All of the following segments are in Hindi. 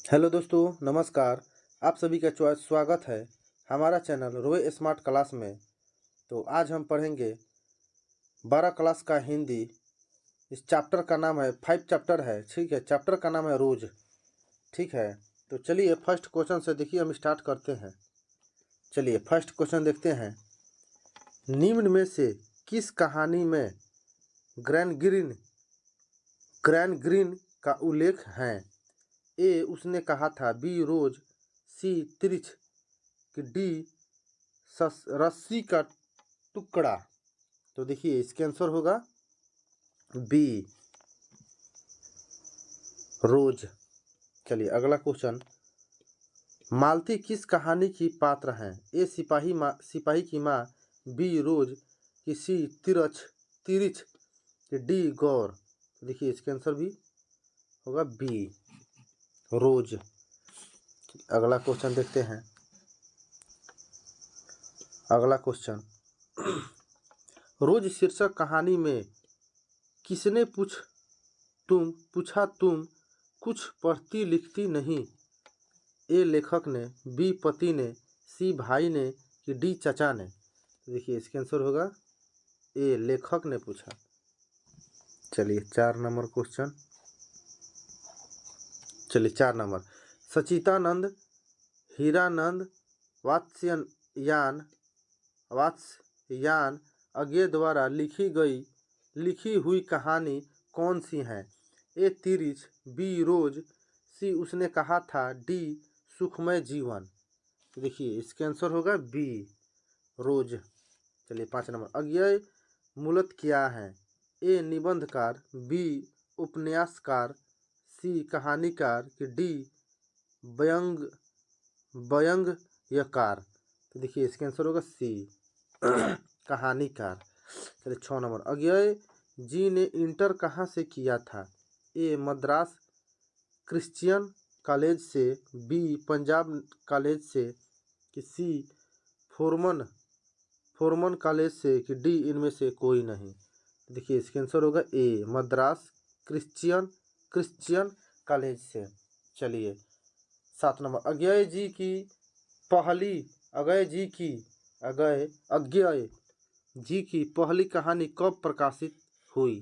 हेलो दोस्तों, नमस्कार। आप सभी का स्वागत है हमारा चैनल रोए स्मार्ट क्लास में। तो आज हम पढ़ेंगे 12 क्लास का हिंदी। इस चैप्टर का नाम है 5 चैप्टर है, ठीक है। चैप्टर का नाम है रोज, ठीक है। तो चलिए फर्स्ट क्वेश्चन से देखिए हम स्टार्ट करते हैं। चलिए फर्स्ट क्वेश्चन देखते हैं। निम्न में से किस कहानी में ग्रैन ग्रीन का उल्लेख है? ए, उसने कहा था। बी, रोज। सी, तिरछ। डी, रस्सी का टुकड़ा। तो देखिए इसके आंसर होगा बी, रोज। चलिए अगला क्वेश्चन। मालती किस कहानी की पात्र हैं? ए, सिपाही की माँ। बी, रोज। सी, तिरछ। डी, गौर। तो देखिए इसके आंसर भी होगा बी, रोज। अगला क्वेश्चन देखते हैं। अगला क्वेश्चन। रोज शीर्षक कहानी में किसने पूछा तुम कुछ पढ़ती लिखती नहीं? ए, लेखक ने। बी, पति ने। सी, भाई ने। कि डी, चचा ने। तो देखिए इसका आंसर होगा ए, लेखक ने पूछा। चलिए 4 नंबर क्वेश्चन। चलिए 4 नंबर। सचितानंद हीरानंद वात्स्यायन अज्ञे द्वारा लिखी हुई कहानी कौन सी है? ए, तिरछ। बी, रोज। सी, उसने कहा था। डी, सुखमय जीवन। तो देखिए इसके आंसर होगा बी, रोज। चलिए 5 नंबर। अज्ञेय मूलत क्या है? ए, निबंधकार। बी, उपन्यासकार। सी, कहानीकार। कि डी, व्यंग्यकार। तो देखिए इसके आंसर होगा सी, कहानीकार। चलिए 6 नंबर। अज्ञेय जी ने इंटर कहाँ से किया था? ए, मद्रास क्रिश्चियन कॉलेज से। बी, पंजाब कॉलेज से। कि सी, फोरमन कॉलेज से। कि डी, इनमें से कोई नहीं। देखिए इसका आंसर होगा ए, मद्रास क्रिश्चियन कॉलेज से। चलिए 7 नंबर। अज्ञेय जी की पहली कहानी कब प्रकाशित हुई?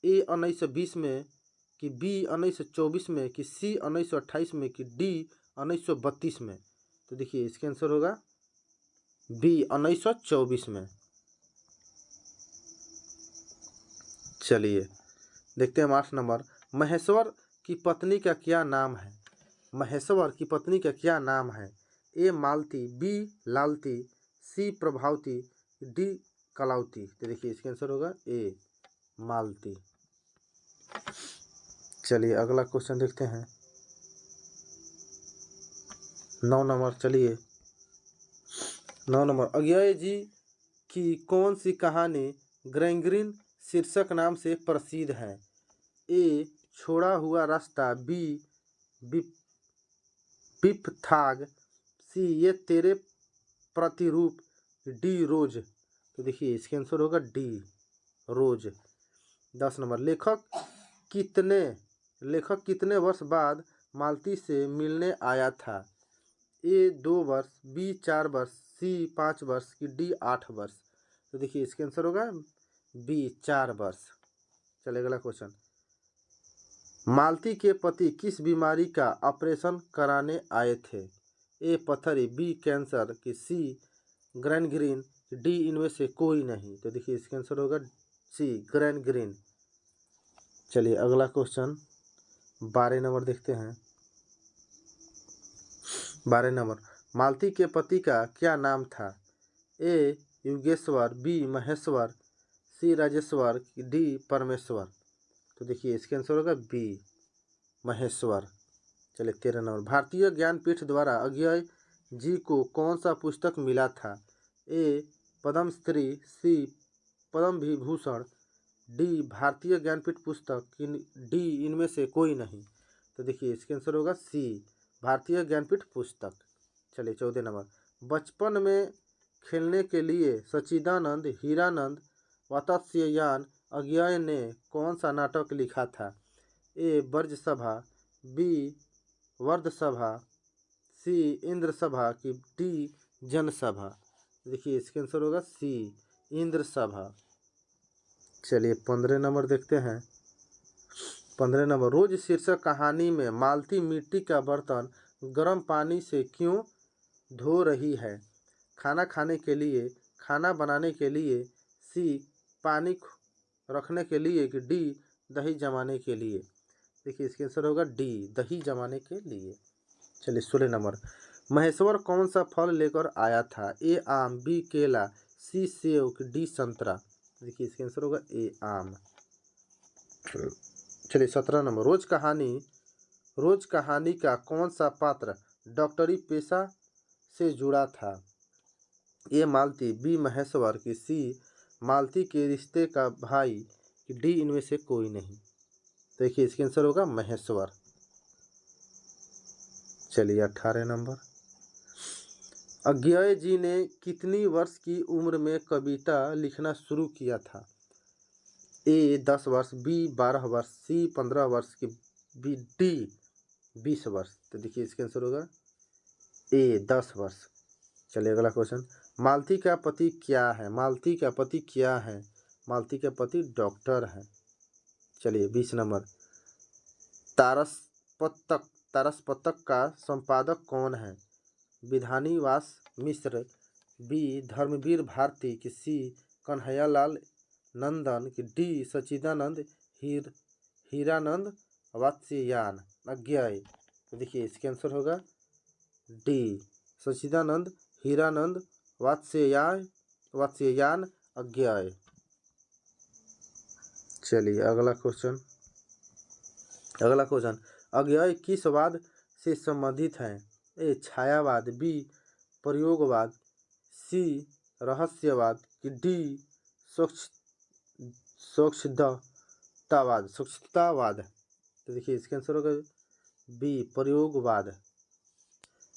ए, 1920 में। कि बी, 1924 में। कि सी, 1928 में। कि डी, 1932 में। तो देखिए इसका आंसर होगा बी, 1924 में। चलिए देखते हैं 8 नंबर। महेश्वर की पत्नी का क्या नाम है? महेश्वर की पत्नी का क्या नाम है? ए, मालती। बी, लालती। सी, प्रभावती। डी, कलावती। तो देखिए इसका आंसर होगा ए, मालती। चलिए अगला क्वेश्चन देखते हैं 9 नंबर। चलिए 9 नंबर। अज्ञेय जी की कौन सी कहानी ग्रैंग्रीन शीर्षक नाम से प्रसिद्ध है? ए, छोड़ा हुआ रास्ता। बी, पिपथाग। सी, ये तेरे प्रतिरूप। डी, रोज। तो देखिए इसके आंसर होगा डी, रोज। 10 नंबर। लेखक कितने वर्ष बाद मालती से मिलने आया था? ए, 2 वर्ष। बी, 4 वर्ष। सी, 5 वर्ष। की डी, 8 वर्ष। तो देखिए इसके आंसर होगा बी, 4 वर्ष। चलिए अगला क्वेश्चन। मालती के पति किस बीमारी का ऑपरेशन कराने आए थे? ए, पथरी। B, cancer. कि सी, ग्रैंग्रीन। डी, इनमें से कोई नहीं। तो देखिए इसका आंसर होगा सी, ग्रैंग्रीन। चलिए अगला क्वेश्चन 12 नंबर देखते हैं। 12 नंबर। मालती के पति का क्या नाम था? ए, युगेश्वर। बी, महेश्वर। सी, राजेश्वर। डी, परमेश्वर। तो देखिए इसके आंसर होगा बी, महेश्वर। चलिए 13 नंबर। भारतीय ज्ञानपीठ द्वारा अज्ञेय जी को कौन सा पुस्तक मिला था? ए, पद्मश्री। सी, पद्म विभूषण। डी, भारतीय ज्ञानपीठ पुस्तक। डी, इनमें से कोई नहीं। तो देखिए इसके आंसर होगा सी, भारतीय ज्ञानपीठ पुस्तक। चलिए 14 नंबर। बचपन में खेलने के लिए सच्चिदानंद हीरानंद वात्स्यायन अज्ञेय ने कौन सा नाटक लिखा था? ए, ब्रजसभा। बी, वर्ध सभा, सी इंद्र सभा की डी जनसभा। देखिए इसका आंसर होगा सी इंद्र सभा। चलिए 15 नंबर देखते हैं। 15 नंबर, रोज शीर्षक कहानी में मालती मिट्टी का बर्तन गर्म पानी से क्यों धो रही है? खाना खाने के लिए, खाना बनाने के लिए, सी पानी रखने के लिए कि डी दही जमाने के लिए। देखिए इसका आंसर होगा डी दही जमाने के लिए। चलिए 16 नंबर, महेश्वर कौन सा फल लेकर आया था? ए आम, बी केला, सी सेब, डी संतरा। देखिए इसका आंसर होगा ए आम। चलिए 17 नंबर, रोज कहानी का कौन सा पात्र डॉक्टरी पेशा से जुड़ा था? ए मालती, बी महेश्वर की सी मालती के रिश्ते का भाई कि डी इनमें से कोई नहीं। देखिए इसका आंसर होगा महेश्वर। चलिए 18 नंबर, अज्ञेय जी ने कितनी वर्ष की उम्र में कविता लिखना शुरू किया था? ए 10 वर्ष, बी 12 वर्ष, सी 15 वर्ष की बी डी 20 वर्ष। तो देखिए इसका आंसर होगा ए 10 वर्ष। चलिए अगला क्वेश्चन, मालती का पति क्या है? मालती का पति क्या है? मालती का पति डॉक्टर है। चलिए 20 नंबर, तारसपतक का संपादक कौन है? विधानी वास मिश्र, बी धर्मवीर भारती की सी कन्हैयालाल नंदन की डी सच्चिदानंद हीरानंद वात्स्यायन अज्ञेय। तो देखिए इसका आंसर होगा डी सच्चिदानंद हीरानंद वात्स्यायन अज्ञेय। चलिए अगला क्वेश्चन, अज्ञेय किस वाद से संबंधित है? ए छायावाद, बी प्रयोगवाद, सी रहस्यवाद की डी स्वच्छतावाद। तो देखिए इसका आंसर होगा बी प्रयोगवाद।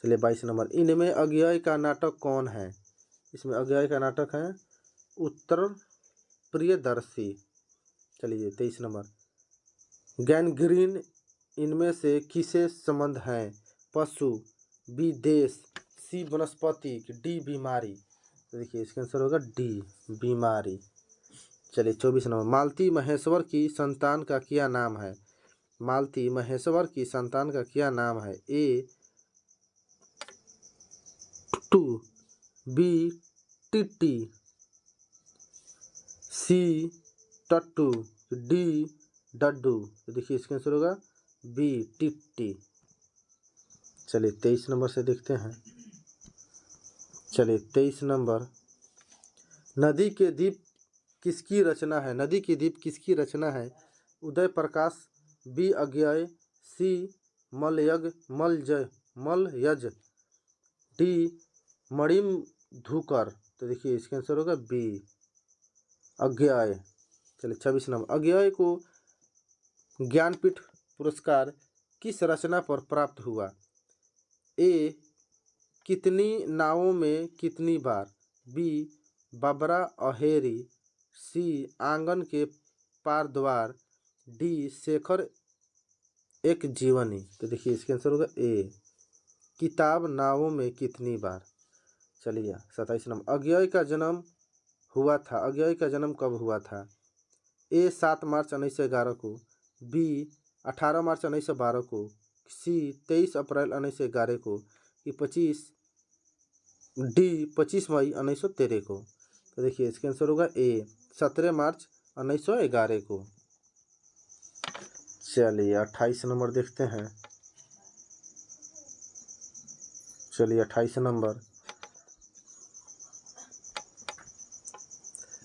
चलिए 22 नंबर, इनमें अज्ञेय का नाटक कौन है? इसमें अज्ञेय का नाटक है उत्तर प्रियदर्शी। चलिए 23 नंबर, गैंग्रीन इनमें से किसे संबंध है? पशु, बी देश, सी वनस्पति की डी बीमारी। तो देखिए इसका आंसर होगा डी बीमारी। चलिए 24 नंबर, मालती महेश्वर की संतान का क्या नाम है? मालती महेश्वर की संतान का क्या नाम है? ए टू, बी टिट्टी, सी टट्टू, डी डड्डू। तो देखिए इसका आंसर होगा बी टिट्टी। चलिए 23 नंबर से देखते हैं। चलिए 23 नंबर, नदी के दीप किसकी रचना है? नदी के दीप किसकी रचना है? उदय प्रकाश, बी अज्ञेय, सी मलयज, डी मणिम धुकर। तो देखिए इसका आंसर होगा बी अज्ञेय। चलिए 26 नंबर, अज्ञेय को ज्ञानपीठ पुरस्कार किस रचना पर प्राप्त हुआ? ए कितनी नावों में कितनी बार, बी बाबरा अहेरी, सी आंगन के पार द्वार, डी शेखर एक जीवनी। तो देखिए इसका आंसर होगा ए किताब नावों में कितनी बार। चलिए 27 नंबर, अज्ञेय का जन्म हुआ था, अज्ञेय का जन्म कब हुआ था? ए 7 मार्च 1911 को, बी 18 मार्च 1912 को, सी 23 अप्रैल 1911 को, कि 25 मई 1913 को। तो देखिए इसका आंसर होगा ए 17 मार्च 1911 को। चलिए 28 नंबर देखते हैं। चलिए 28 नंबर,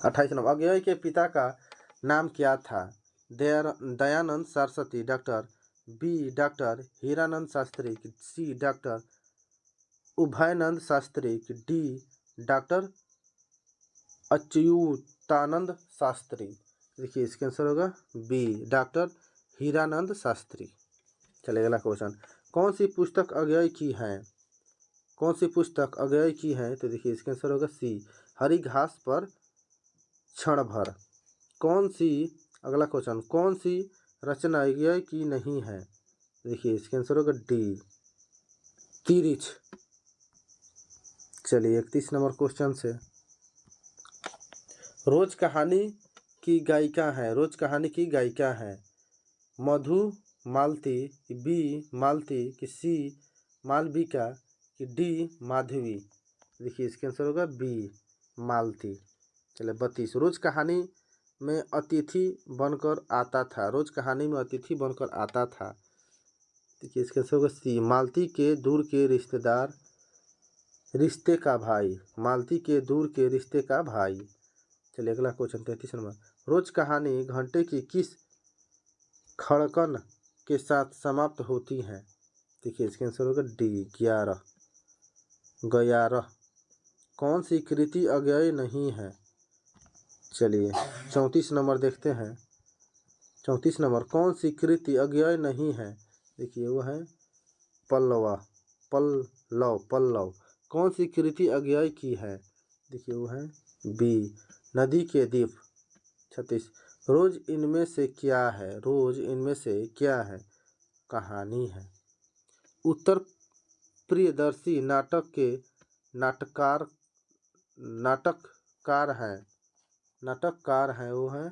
अज्ञेय के पिता का नाम क्या था? Dayanand Saraswati doctor, B doctor Hiranand Shastri, C doctor Ubhayanand Shastri, D doctor Achyutanand Shastri. देखिए इसका आंसर होगा बी डॉक्टर हीरानंद शास्त्री। चलिए अगला क्वेश्चन, कौन सी पुस्तक अज्ञेय की है? कौन सी पुस्तक अज्ञेय की है? तो देखिए इसका आंसर होगा सी हरी घास पर क्षण भर। कौन सी, अगला क्वेश्चन, कौन सी रचना अज्ञेय की नहीं है? देखिए इसका आंसर होगा डी, तिरिच। चलिए 31 नंबर क्वेश्चन से, रोज कहानी की गायिका है, रोज कहानी की गायिका है मधु मालती, बी मालती, कि सी मालविका, कि डी माधवी। देखिए इसका आंसर होगा बी मालती। चलिए 32, रोज कहानी में अतिथि बनकर आता था, रोज कहानी में अतिथि बनकर आता था। देखिए इसका आंसर होगा सी मालती के दूर के रिश्तेदार, रिश्ते का भाई, मालती के दूर के रिश्ते का भाई। चलिए अगला क्वेश्चन 33 नंबर, रोज कहानी घंटे की किस खड़कन के साथ समाप्त होती है। देखिए इसका आंसर होगा डी 11, 11। कौन सी कृति अज्ञेय नहीं है। चलिए 34 नंबर देखते हैं, 34 नंबर, कौन सी कृति अज्ञेय नहीं है। देखिए वो है पल्लवा, पल्लव, पल्लव। कौन सी कृति अज्ञेय की है। देखिए वो है बी नदी के द्वीप। 36, रोज इनमें से क्या है, रोज इनमें से क्या है, कहानी है। उत्तर प्रियदर्शी नाटक के नाटककार हैं वो है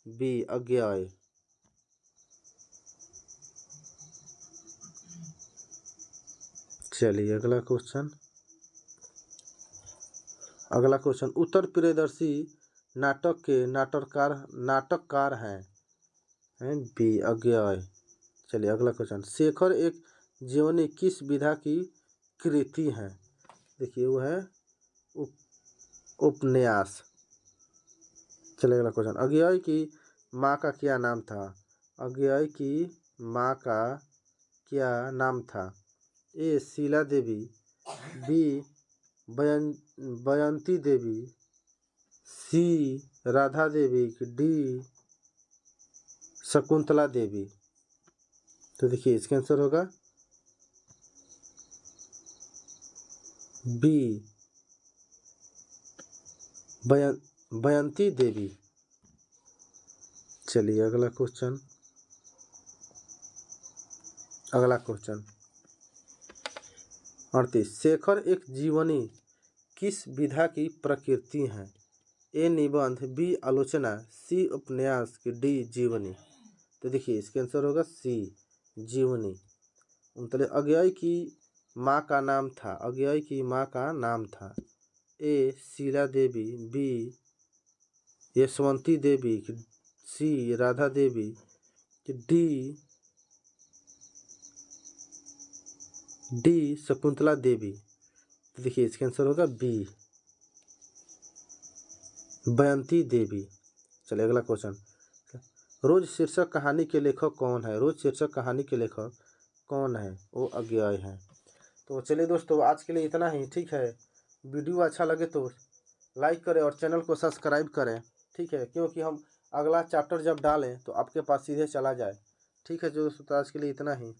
बी अज्ञेय। चलिए अगला क्वेश्चन, उत्तर प्रियदर्शी नाटक के नाटककार हैं बी अज्ञेय। चलिए अगला क्वेश्चन, शेखर एक जीवनी किस विधा की कृति है। देखिए वो है उपन्यास। चलिए अगला क्वेश्चन, अज्ञेय की माँ का क्या नाम था। अज्ञेय की माँ का क्या नाम था। ए शीला देवी, बी बयंती देवी, सी राधा देवी, डी शकुंतला देवी। तो देखिए इसका आंसर होगा बी बयंती देवी। चलिए अगला क्वेश्चन 38, शेखर एक जीवनी किस विधा की प्रकृति है। ए निबंध, बी आलोचना, सी उपन्यास, की डी जीवनी। तो देखिए इसका आंसर होगा सी जीवनी। अज्ञेय की माँ का नाम था, अज्ञेय की माँ का नाम था ए शीला देवी, बी यशवंती देवी, सी राधा देवी, डी शकुंतला देवी। तो देखिए इसका आंसर होगा बी बयंती देवी। चलिए अगला क्वेश्चन, रोज शीर्षक कहानी के लेखक कौन है। रोज शीर्षक कहानी के लेखक कौन है, वो अज्ञेय है। तो चलिए दोस्तों आज के लिए इतना ही, ठीक है। वीडियो अच्छा लगे तो लाइक करें और चैनल को सब्सक्राइब करें, ठीक है, क्योंकि हम अगला चैप्टर जब डालें तो आपके पास सीधे चला जाए। ठीक है दोस्तों, तो आज के लिए इतना ही।